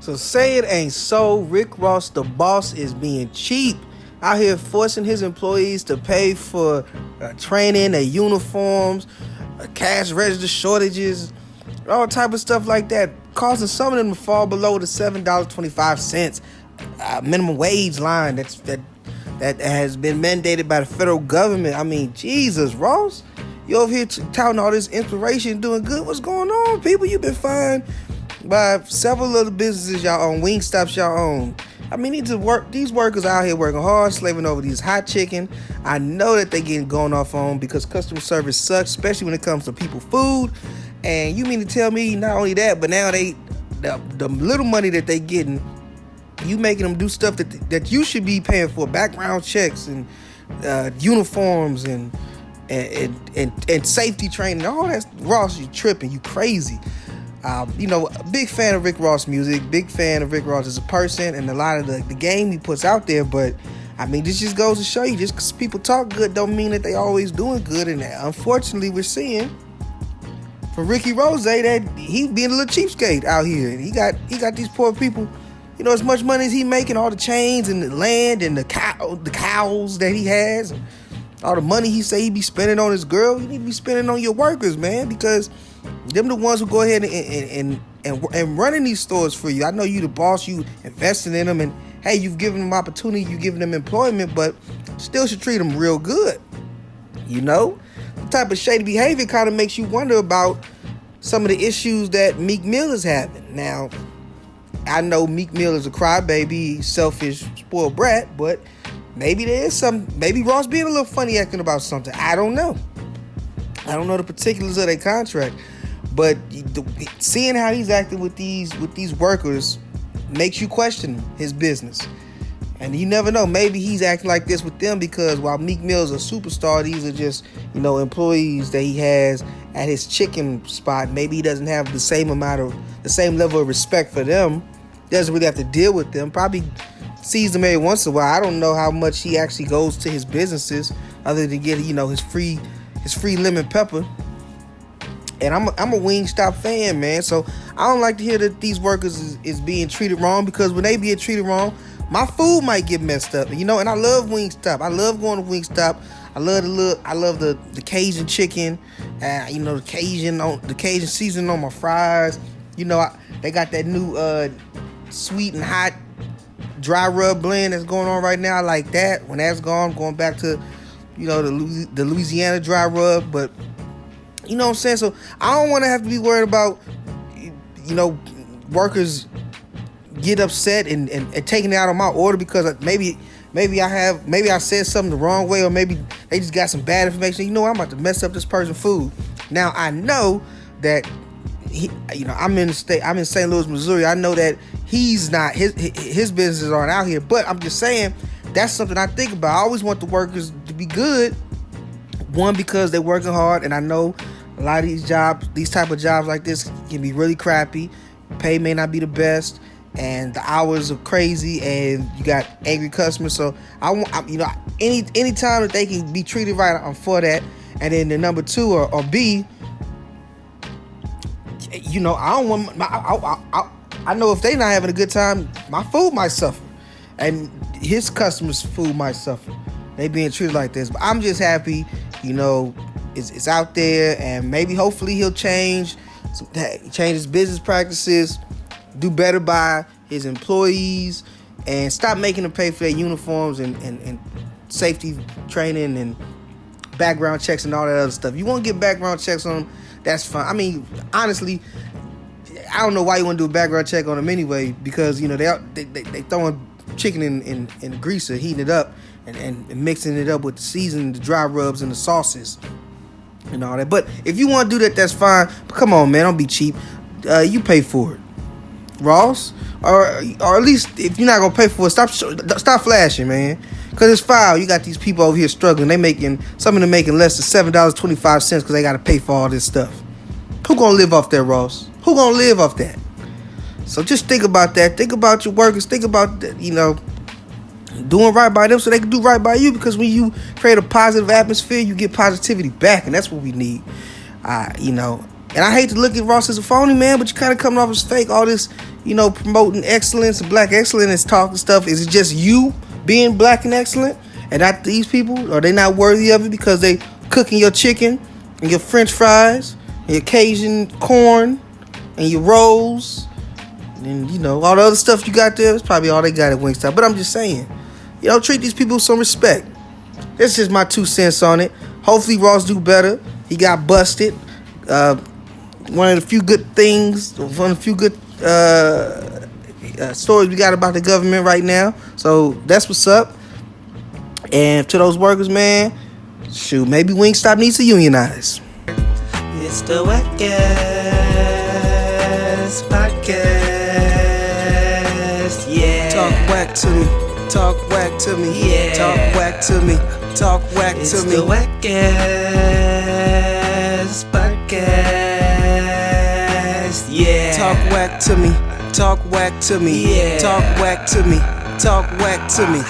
So say it ain't so. Rick Ross, the boss, is being cheap out here, forcing his employees to pay for training, their uniforms, cash register shortages, all type of stuff like that, causing some of them to fall below the $7.25 minimum wage line that has been mandated by the federal government. I mean, Jesus, Ross, you over here touting all this inspiration, doing good. What's going on, people? You've been fined by several other businesses y'all own, Wingstops y'all own. I mean, these workers out here working hard, slaving over these hot chicken. I know that they getting going off on because customer service sucks, especially when it comes to people food. And you mean to tell me not only that, but now the little money that they getting, you making them do stuff that you should be paying for, background checks and uniforms and safety training, all that. Ross, you tripping, you crazy. A big fan of Rick Ross music, big fan of Rick Ross as a person and a lot of the game he puts out there. But I mean, this just goes to show you, just because people talk good don't mean that they always doing good. And unfortunately, we're seeing from Ricky Rose that he being a little cheapskate out here. And he got these poor people, as much money as he making, all the chains and the land and the cows that he has, and all the money he say he be spending on his girl. You need to be spending on your workers, man, because them the ones who go ahead and running these stores for you. I know you the boss, you investing in them, and hey, you've given them opportunity, you giving them employment, but still should treat them real good. The type of shady behavior kind of makes you wonder about some of the issues that Meek Mill is having. Now, I know Meek Mill is a crybaby, selfish, spoiled brat, but maybe there is maybe Ross being a little funny acting about something. I don't know the particulars of their contract, but seeing how he's acting with these workers makes you question his business. And you never know, maybe he's acting like this with them because while Meek Mill's a superstar, these are just, employees that he has at his chicken spot. Maybe he doesn't have the same level of respect for them. Doesn't really have to deal with them. Probably sees them every once in a while. I don't know how much he actually goes to his businesses other than get, his free lemon pepper. And I'm a Wingstop fan, man. So I don't like to hear that these workers is being treated wrong, because when they being treated wrong, my food might get messed up. And I love Wingstop. I love going to Wingstop. I love the Cajun chicken. The Cajun seasoning on my fries. They got that new sweet and hot dry rub blend that's going on right now. I like that. When that's gone, I'm going back to the Louisiana dry rub. But you know what I'm saying? So I don't want to have to be worried about workers get upset and taking it out on my order because maybe I said something the wrong way, or maybe they just got some bad information. I'm about to mess up this person's food. Now I know that I'm in St. Louis, Missouri. I know that he's not, his businesses aren't out here, but I'm just saying that's something I think about. I always want the workers to be good. One, because they're working hard, and I know a lot of these type of jobs like this can be really crappy. Pay may not be the best, and the hours are crazy, and you got angry customers. So any time that they can be treated right, I'm for that. And then the number two or B, I don't want I know if they not having a good time, my food might suffer, and his customers' food might suffer. They being treated like this, but I'm just happy, it's out there, and maybe hopefully he'll change his business practices, do better by his employees, and stop making them pay for their uniforms and safety training and background checks and all that other stuff. You want to get background checks on them, that's fine. I mean, honestly, I don't know why you want to do a background check on them anyway, because they throwing chicken in the greaser, heating it up and mixing it up with the seasoning, the dry rubs and the sauces and all that. But if you want to do that, that's fine. But come on, man, don't be cheap. You pay for it, Ross, or at least if you're not gonna pay for it, stop flashing, man. Cause it's foul. You got these people over here struggling. Some of them making less than $7.25 because they got to pay for all this stuff. Who gonna live off that, Ross? Who gonna live off that? So just think about that. Think about your workers. Think about doing right by them so they can do right by you. Because when you create a positive atmosphere, you get positivity back, and that's what we need. And I hate to look at Ross as a phony, man, but you kind of coming off as fake. All this, promoting excellence and black excellence talk and stuff. Is it just you being black and excellent, and not these people? Are they not worthy of it because they cooking your chicken and your French fries and your Cajun corn and your rolls and all the other stuff you got there? It's probably all they got at Wingstop. But I'm just saying, treat these people with some respect. That's just my 2 cents on it. Hopefully Ross do better. He got busted. One of the few good stories we got about the government right now. So that's what's up. And to those workers, man, shoot, maybe Wingstop needs to unionize. It's the WACCast podcast. Yeah. Talk whack to me. Talk whack to me. Yeah. Talk whack to me. Talk whack It's to me. the WACCast podcast. Yeah. Talk whack to me. Talk whack to me. Yeah. Talk whack to me. Talk whack to me.